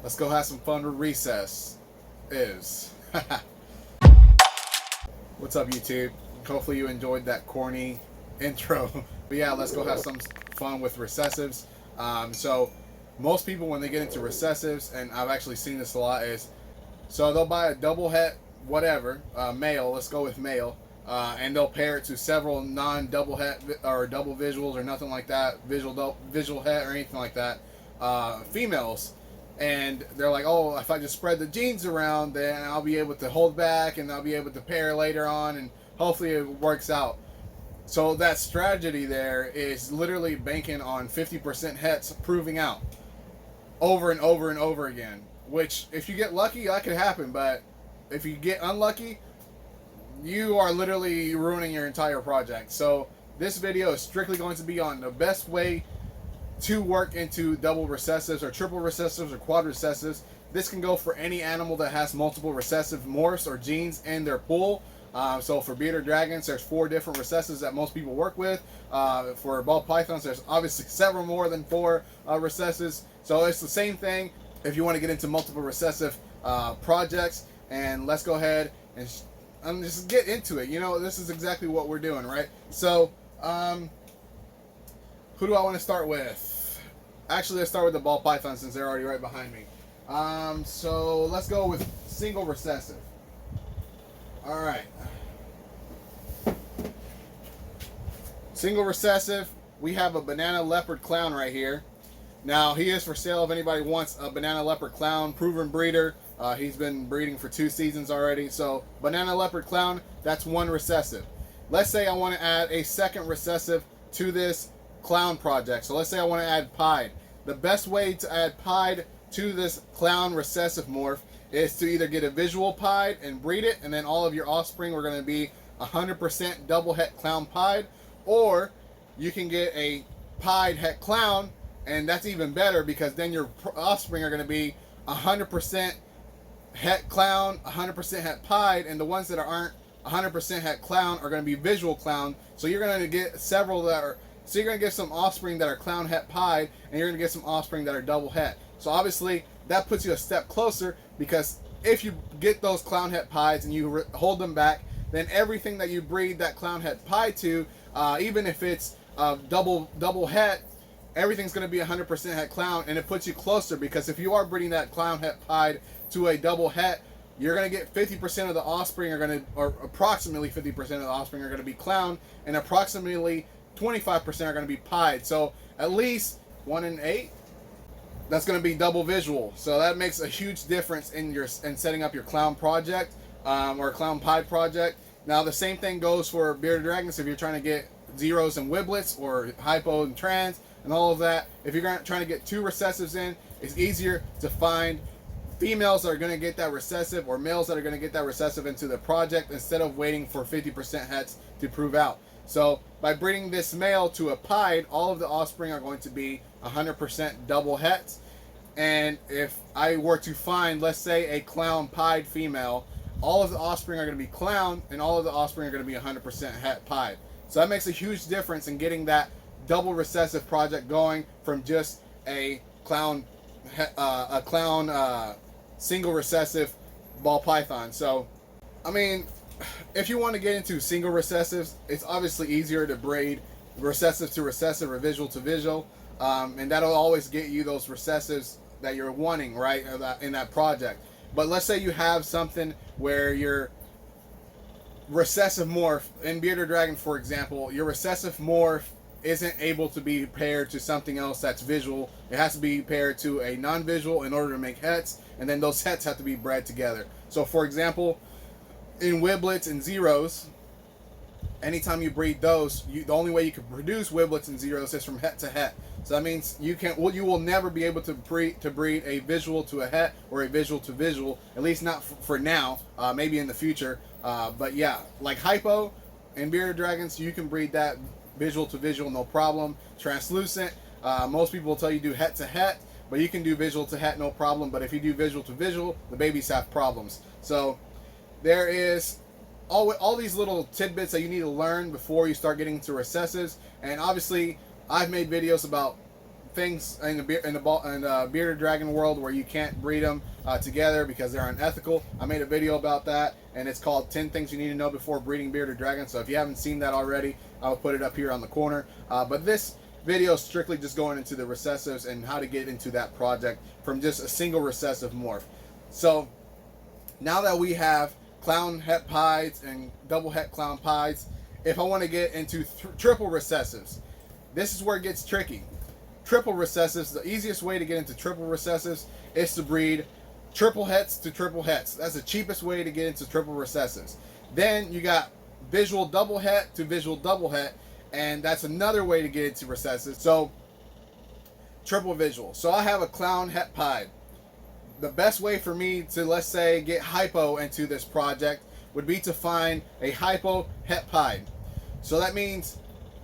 Let's go have some fun with recess. Is. What's up, YouTube? Hopefully you enjoyed that corny intro. But yeah, let's go have some fun with recessives. So most people, when they get into recessives, and I've actually seen this a lot, is so they'll buy a double het, whatever, male. Let's go with male. And they'll pair it to several non-double het or double visuals or nothing like that, visual het or anything like that, females. And they're like, oh, if I just spread the genes around, then I'll be able to hold back and I'll be able to pair later on, and hopefully it works out. So that strategy there is literally banking on 50% hets proving out over and over and over again. Which, if you get lucky, that could happen. But if you get unlucky, you are literally ruining your entire project. So this video is strictly going to be on the best way to work into double recessives or triple recessives or quad recessives. This can go for any animal that has multiple recessive morphs or genes in their pool. So for bearded dragons, there's 4 different recessives that most people work with. For ball pythons, there's obviously several more than 4 recessives. So it's the same thing if you want to get into multiple recessive projects. And let's go ahead and just get into it. You know, this is exactly what we're doing, right? So, who do I want to start with? Actually, let's start with the ball python since they're already right behind me. So let's go with single recessive. All right. Single recessive, we have a banana leopard clown right here. Now, he is for sale if anybody wants a banana leopard clown, proven breeder. He's been breeding for 2 seasons already. So, banana leopard clown, that's 1 recessive. Let's say I want to add a second recessive to this clown project. So let's say I want to add pied. The best way to add pied to this clown recessive morph is to either get a visual pied and breed it, and then all of your offspring are going to be 100% double het clown pied, or you can get a pied het clown, and that's even better because then your offspring are going to be 100% het clown, 100% het pied, and the ones that aren't 100% het clown are going to be visual clown. So you're going to get several that are, so you're going to get some offspring that are clown het pied, and you're going to get some offspring that are double het. So obviously that puts you a step closer, because if you get those clown het pieds and you hold them back, then everything that you breed that clown het pied to, even if it's double het, everything's going to be 100% het clown, and it puts you closer, because if you are breeding that clown het pied to a double het, you're going to get 50% of the offspring are going to, or approximately 50% of the offspring are going to be clown, and approximately 25% are going to be pied. So at least 1 in 8, that's going to be double visual. So that makes a huge difference in setting up your clown project, or clown pied project. Now the same thing goes for bearded dragons. If you're trying to get zeros and wiblets, or hypo and trans and all of that, if you're trying to get 2 recessives in, it's easier to find females that are going to get that recessive, or males that are going to get that recessive into the project, instead of waiting for 50% hets to prove out. So by breeding this male to a pied, all of the offspring are going to be 100% double hets. And if I were to find, let's say, a clown pied female, all of the offspring are going to be clown, and all of the offspring are going to be 100% het pied. So that makes a huge difference in getting that double recessive project going from just a clown single recessive ball python. So, I mean, if you want to get into single recessives, it's obviously easier to breed recessive to recessive or visual to visual, and that'll always get you those recessives that you're wanting, right, in that project. But let's say you have something where your recessive morph, in bearded dragon for example, your recessive morph isn't able to be paired to something else that's visual. It has to be paired to a non-visual in order to make hets, and then those hets have to be bred together. So for example, in wiblets and zeros, anytime you breed those, the only way you can produce wiblets and zeros is from het to het. So that means you will never be able to breed a visual to a het or a visual to visual, at least not for now, maybe in the future. But yeah, like hypo and bearded dragons, you can breed that visual to visual, no problem. Translucent, most people will tell you do het to het, but you can do visual to het, no problem. But if you do visual to visual, the babies have problems. So there is all these little tidbits that you need to learn before you start getting into recessives. And obviously I've made videos about things in the bearded dragon world where you can't breed them together because they're unethical. I made a video about that, and it's called 10 Things You Need to Know Before Breeding Bearded Dragons. So if you haven't seen that already, I'll put it up here on the corner. But this video is strictly just going into the recessives and how to get into that project from just a single recessive morph. So now that we have clown het pieds and double het clown pieds, if I want to get into triple recessives, this is where it gets tricky. Triple recessives, the easiest way to get into triple recessives is to breed triple hets to triple hets. That's the cheapest way to get into triple recessives. Then you got visual double het to visual double het, and that's another way to get into recessives. So triple visual. So I have a clown het pied. The best way for me to, let's say, get hypo into this project would be to find a hypo het pied. So that means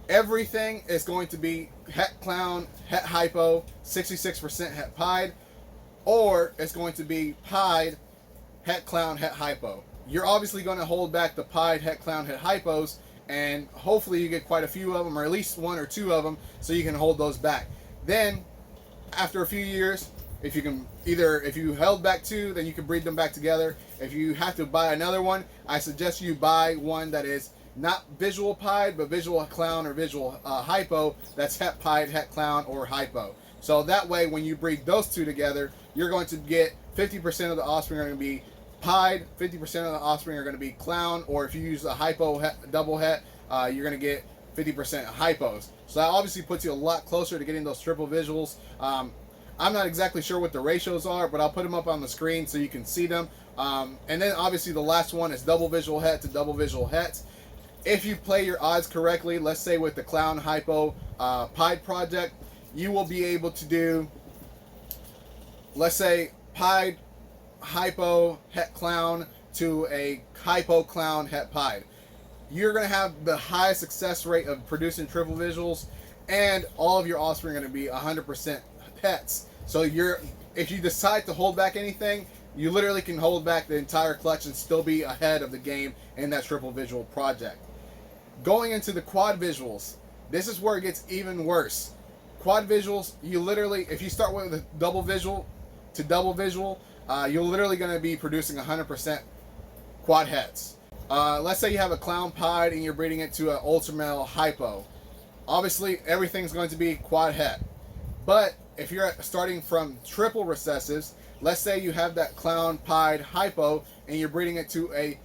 everything is going to be het clown, het hypo, 66% het pied, or it's going to be pied, het clown, het hypo. You're obviously going to hold back the pied, het clown, het hypos, and hopefully you get quite a few of them, or at least one or two of them, so you can hold those back. Then, after a few years, if you held back two, then you can breed them back together. If you have to buy another one, I suggest you buy one that is not visual pied, but visual clown or visual hypo, that's het pied, het clown, or hypo. So that way, when you breed those two together, you're going to get 50% of the offspring are going to be pied, 50% of the offspring are going to be clown, or if you use a hypo double het, you're going to get 50% hypos. So that obviously puts you a lot closer to getting those triple visuals. I'm not exactly sure what the ratios are, but I'll put them up on the screen so you can see them. And then obviously the last one is double visual het to double visual het. If you play your odds correctly, let's say with the clown hypo pied project, you will be able to do, let's say, pied hypo het clown to a hypo clown het pied. You're going to have the highest success rate of producing triple visuals, and all of your offspring are going to be 100% hets. So if you decide to hold back anything, you literally can hold back the entire clutch and still be ahead of the game in that triple visual project. Going into the quad visuals, this is where it gets even worse. Quad visuals, you literally, if you start with a double visual to double visual, you're literally going to be producing 100% quad hets. Let's say you have a clown pied and you're breeding it to an ultra male hypo. Obviously, everything's going to be quad het. But if you're starting from triple recessives, let's say you have that clown pied hypo and you're breeding it to a,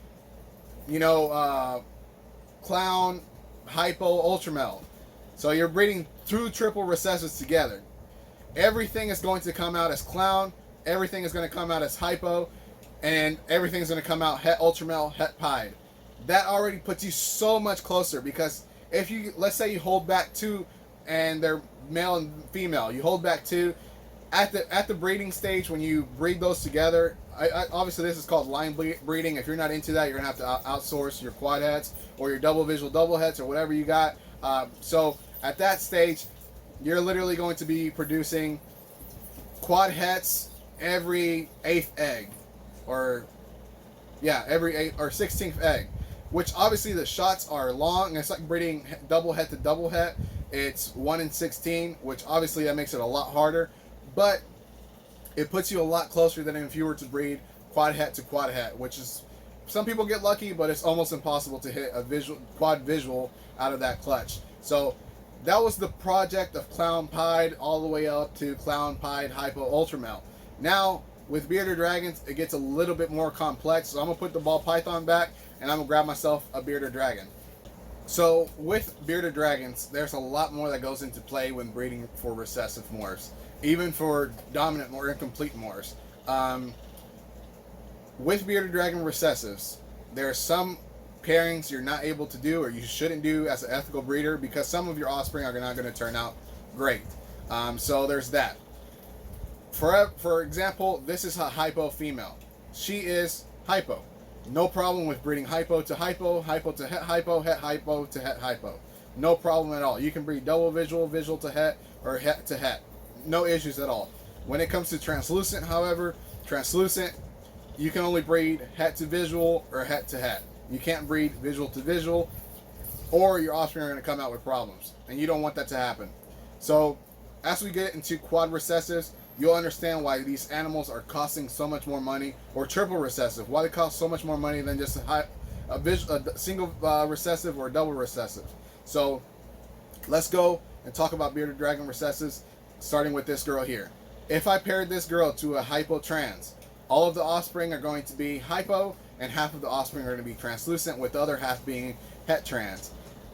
clown hypo ultra male. So you're breeding two triple recessives together. Everything is going to come out as clown, everything is going to come out as hypo, and everything is going to come out het ultra male, het pied. That already puts you so much closer, because if you, let's say you hold back two and they're male and female, you hold back two at the breeding stage. When you breed those together, obviously this is called line breeding. If you're not into that, you're gonna have to outsource your quad hets or your double visual double hets or whatever you got. So at that stage, you're literally going to be producing quad hets every 8th egg, or every 8th or 16th egg, which obviously the shots are long. It's like breeding double het to double het. It's 1 in 16, which obviously that makes it a lot harder, but it puts you a lot closer than if you were to breed quad het to quad het, which is, some people get lucky, but it's almost impossible to hit a quad visual out of that clutch. So that was the project of clown pied all the way up to clown pied hypo ultra male. Now with bearded dragons, it gets a little bit more complex. So I'm gonna put the ball python back and I'm gonna grab myself a bearded dragon. So with bearded dragons, there's a lot more that goes into play when breeding for recessive morphs, even for dominant or incomplete morphs. With bearded dragon recessives, there are some pairings you're not able to do, or you shouldn't do as an ethical breeder, because some of your offspring are not going to turn out great. So there's that. For example, this is a hypo female. She is hypo. No problem with breeding hypo to hypo, hypo to het hypo to het hypo. No problem at all. You can breed double visual, visual to het, or het to het. No issues at all. When it comes to translucent, however, translucent, you can only breed het to visual or het to het. You can't breed visual to visual, or your offspring are going to come out with problems, and you don't want that to happen. So as we get into quad recessives, you'll understand why these animals are costing so much more money, or triple recessive, why they cost so much more money than just a single recessive or a double recessive. So let's go and talk about bearded dragon recessives, starting with this girl here. If I paired this girl to a hypo trans, all of the offspring are going to be hypo, and half of the offspring are going to be translucent, with the other half being het trans.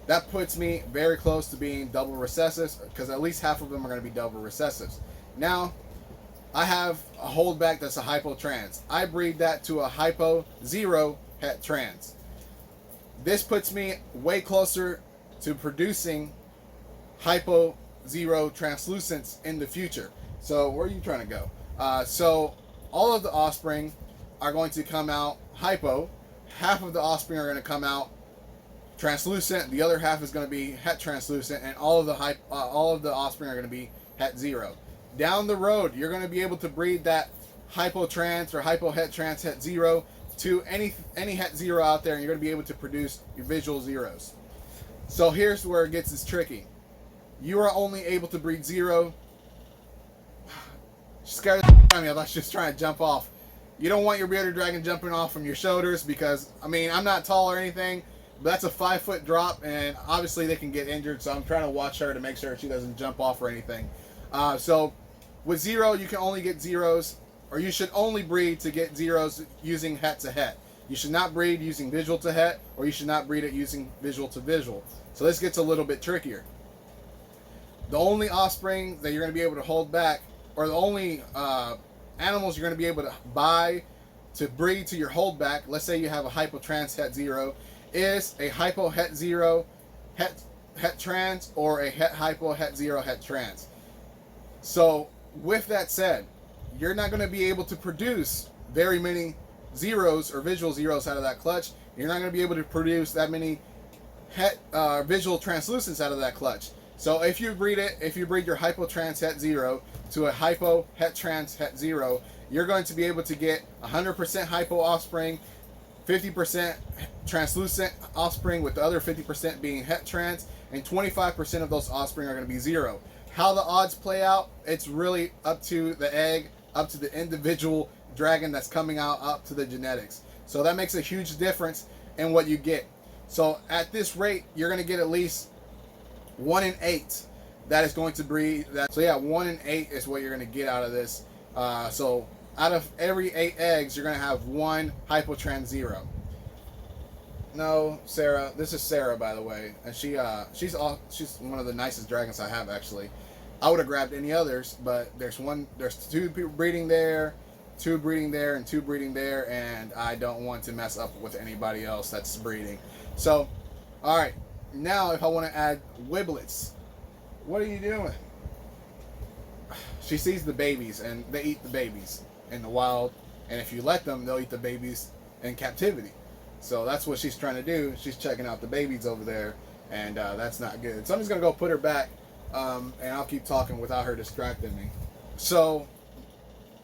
That puts me very close to being double recessives, because at least half of them are going to be double recessives. Now, I have a holdback that's a hypo trans. I breed that to a hypo 0 het trans. This puts me way closer to producing hypo 0 translucents in the future. So where are you trying to go? So all of the offspring are going to come out hypo. Half of the offspring are going to come out translucent. The other half is going to be het translucent, and all of the offspring are going to be het 0. Down the road, you're going to be able to breed that hypo trans or hypo het trans het 0 to any het 0 out there, and you're going to be able to produce your visual zeros. So here's where it gets tricky. You are only able to breed 0. Scared the out of me. I was just trying to jump off. You don't want your bearded dragon jumping off from your shoulders, because, I mean, I'm not tall or anything, but that's a 5-foot drop, and obviously they can get injured, so I'm trying to watch her to make sure she doesn't jump off or anything. So with 0, you can only get zeros, or you should only breed to get zeros using het to het. You should not breed using visual to het, or you should not breed it using visual to visual. So this gets a little bit trickier. The only offspring that you're going to be able to hold back, or the only animals you're going to be able to buy to breed to your holdback, let's say you have a hypo trans het 0, is a hypo het 0 het trans, or a het hypo het 0 het trans. So with that said, you're not going to be able to produce very many zeros or visual zeros out of that clutch. You're not going to be able to produce that many visual translucents out of that clutch. So if you breed your hypo trans het 0 to a hypo het trans het 0, you're going to be able to get 100% hypo offspring, 50% translucent offspring, with the other 50% being het trans, and 25% of those offspring are going to be 0. How the odds play out, it's really up to the egg, up to the individual dragon that's coming out, up to the genetics. So that makes a huge difference in what you get. So at this rate, you're going to get at least 1 in 8 that is going to breed that. So yeah, 1 in 8 is what you're going to get out of this. So out of every 8 eggs, you're going to have 1 hypo trans 0. No, Sarah. This is Sarah, by the way, and she's one of the nicest dragons I have, actually. I would have grabbed any others, but there's 2 people breeding there, 2 breeding there, and 2 breeding there, and I don't want to mess up with anybody else that's breeding. So, all right. Now, if I want to add wiblets, what are you doing? She sees the babies, and they eat the babies in the wild, and if you let them, they'll eat the babies in captivity. So that's what she's trying to do. She's checking out the babies over there, and that's not good. So I'm just going to go put her back, and I'll keep talking without her distracting me. So,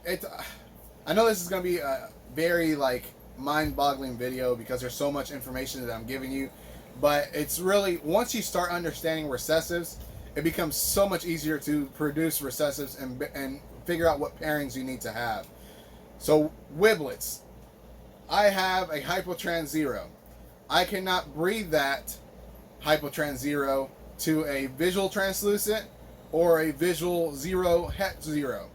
I know this is going to be a very, mind-boggling video, because there's so much information that I'm giving you. But it's really, once you start understanding recessives, it becomes so much easier to produce recessives and figure out what pairings you need to have. So, wiblets. I have a hypo trans 0. I cannot breed that hypo trans 0 to a visual translucent or a visual 0 het 0.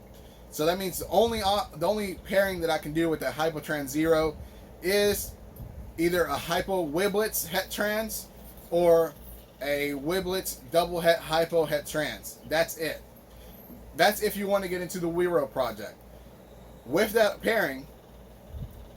So that means the only pairing that I can do with that hypo trans 0 is either a hypo wiblets het trans or a wiblets double het hypo het trans. That's it. That's if you want to get into the Wero project. With that pairing,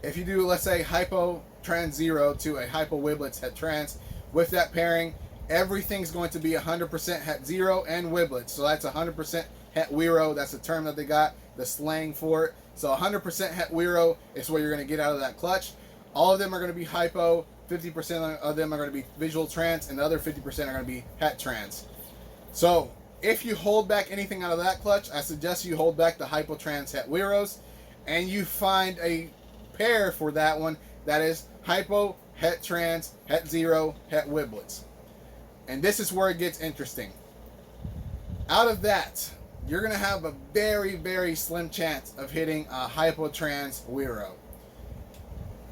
if you do, let's say, hypo trans 0 to a hypo wiblets het trans, with that pairing, everything's going to be 100% het 0 and wiblets. So that's 100% het Wero. That's the term that they got, the slang for it. So 100% het Wero is what you're going to get out of that clutch. All of them are going to be hypo, 50% of them are going to be visual trans, and the other 50% are going to be het trans. So if you hold back anything out of that clutch, I suggest you hold back the hypo trans het Weros, and you find a pair for that one that is hypo, het trans, het 0, het wiblets. And this is where it gets interesting. Out of that, you're going to have a very, very slim chance of hitting a hypotrans Wiro.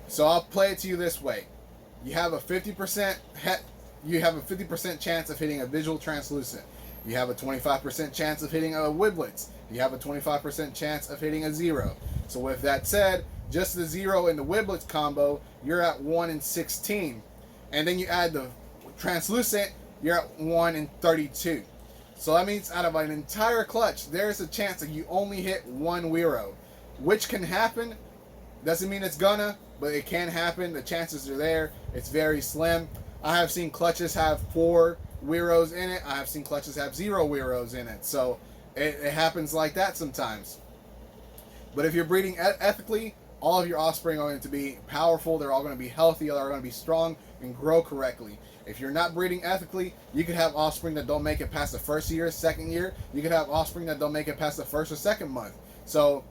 So I'll play it to you this way. You have a 50% chance of hitting a visual translucent. You have a 25% chance of hitting a Wiblets. You have a 25% chance of hitting a 0. So with that said, just the 0 and the Wiblets combo, you're at 1 in 16. And then you add the translucent, you're at 1 in 32. So that means out of an entire clutch, there's a chance that you only hit one Wiro. Which can happen. Doesn't mean it's gonna, but it can happen. The chances are there. It's very slim. I have seen clutches have 4 Wiros in it. I have seen clutches have 0 Wiros in it. So it happens like that sometimes. But if you're breeding ethically, all of your offspring are going to be powerful. They're all going to be healthy. They're going to be strong and grow correctly. If you're not breeding ethically, you could have offspring that don't make it past the first year, second year. You could have offspring that don't make it past the first or second month. So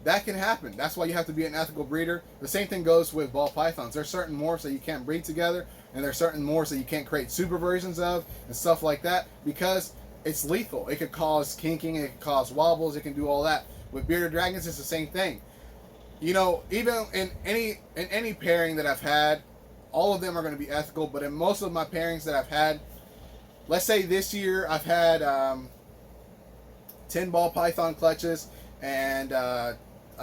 that can happen. That's why you have to be an ethical breeder. The same thing goes with ball pythons. There's certain morphs that you can't breed together, and there's certain morphs that you can't create super versions of and stuff like that because it's lethal. It could cause kinking, it could cause wobbles, it can do all that. With bearded dragons, it's the same thing. You know, even in any pairing that I've had, all of them are going to be ethical, but in most of my pairings that I've had, let's say this year I've had 10 ball python clutches, and I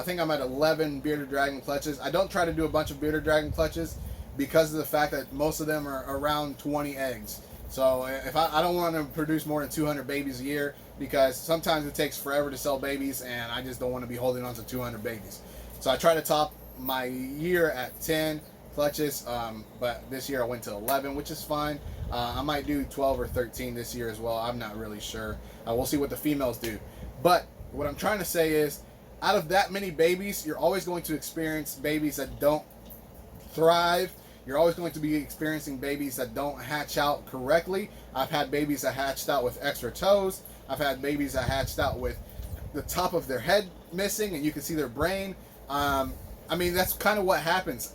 think I'm at 11 bearded dragon clutches. I don't try to do a bunch of bearded dragon clutches because of the fact that most of them are around 20 eggs. So if I don't want to produce more than 200 babies a year, because sometimes it takes forever to sell babies, and I just don't want to be holding on to 200 babies. So I try to top my year at 10 clutches, but this year I went to 11, which is fine. I might do 12 or 13 this year as well. I'm not really sure. We'll see what the females do. But what I'm trying to say is, out of that many babies, you're always going to experience babies that don't thrive. You're always going to be experiencing babies that don't hatch out correctly. I've had babies that hatched out with extra toes. I've had babies that hatched out with the top of their head missing, and you can see their brain. I mean, that's kind of what happens.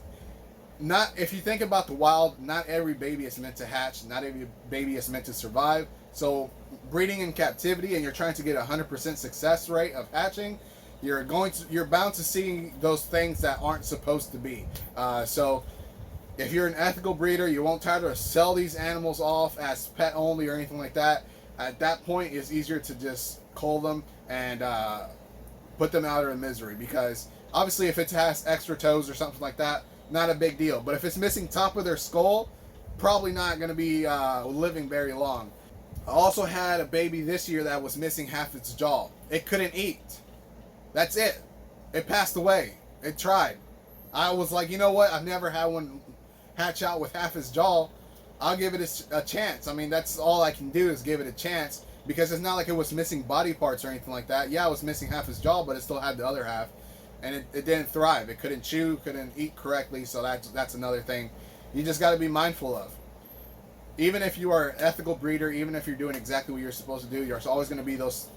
If you think about the wild, not every baby is meant to hatch. Not every baby is meant to survive. So breeding in captivity and you're trying to get 100% success rate of hatching, you're bound to see those things that aren't supposed to be. So if you're an ethical breeder, you won't try to sell these animals off as pet only or anything like that. At that point, it's easier to just cull them and put them out of misery, because obviously if it has extra toes or something like that, not a big deal. But if it's missing top of their skull, probably not going to be living very long. I also had a baby this year that was missing half its jaw. It couldn't eat. That's it. It passed away. It tried. I was like, you know what? I've never had one hatch out with half his jaw. I'll give it a chance. I mean, that's all I can do is give it a chance, because it's not like it was missing body parts or anything like that. Yeah, it was missing half his jaw, but it still had the other half. And it didn't thrive. It couldn't chew, couldn't eat correctly, so that's another thing you just got to be mindful of. Even if you are an ethical breeder, even if you're doing exactly what you're supposed to do, there's always going to be those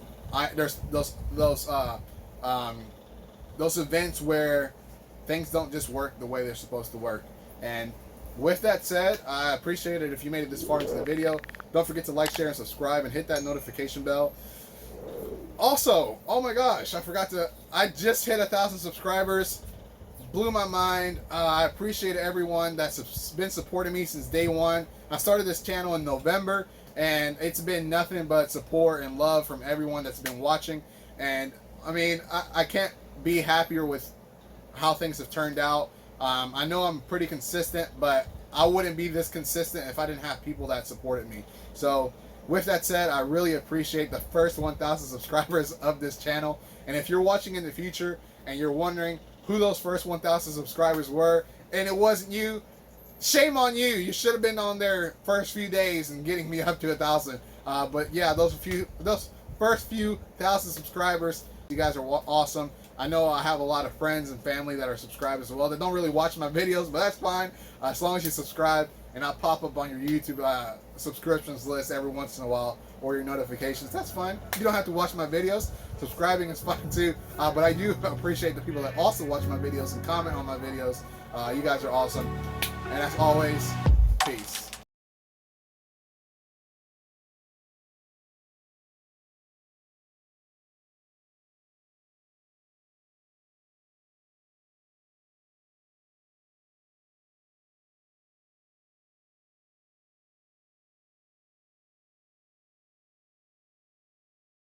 events where things don't just work the way they're supposed to work. And with that said, I appreciate it if you made it this far into the video. Don't forget to like, share, and subscribe, and hit that notification bell. Also, oh my gosh, I just hit 1,000 subscribers. Blew my mind. I appreciate everyone that's been supporting me since day one. I started this channel in November, and it's been nothing but support and love from everyone that's been watching. And I mean, I can't be happier with how things have turned out. I know I'm pretty consistent, but I wouldn't be this consistent if I didn't have people that supported me. So with that said, I really appreciate the first 1,000 subscribers of this channel. And if you're watching in the future and you're wondering who those first 1,000 subscribers were, and it wasn't you, shame on you. You should have been on there first few days and getting me up to 1,000. But yeah, those first few 1,000 subscribers, you guys are awesome. I know I have a lot of friends and family that are subscribed as well that don't really watch my videos, but that's fine. As long as you subscribe, and I'll pop up on your YouTube subscriptions list every once in a while, or your notifications. That's fine. You don't have to watch my videos. Subscribing is fine too. But I do appreciate the people that also watch my videos and comment on my videos. You guys are awesome. And as always, peace.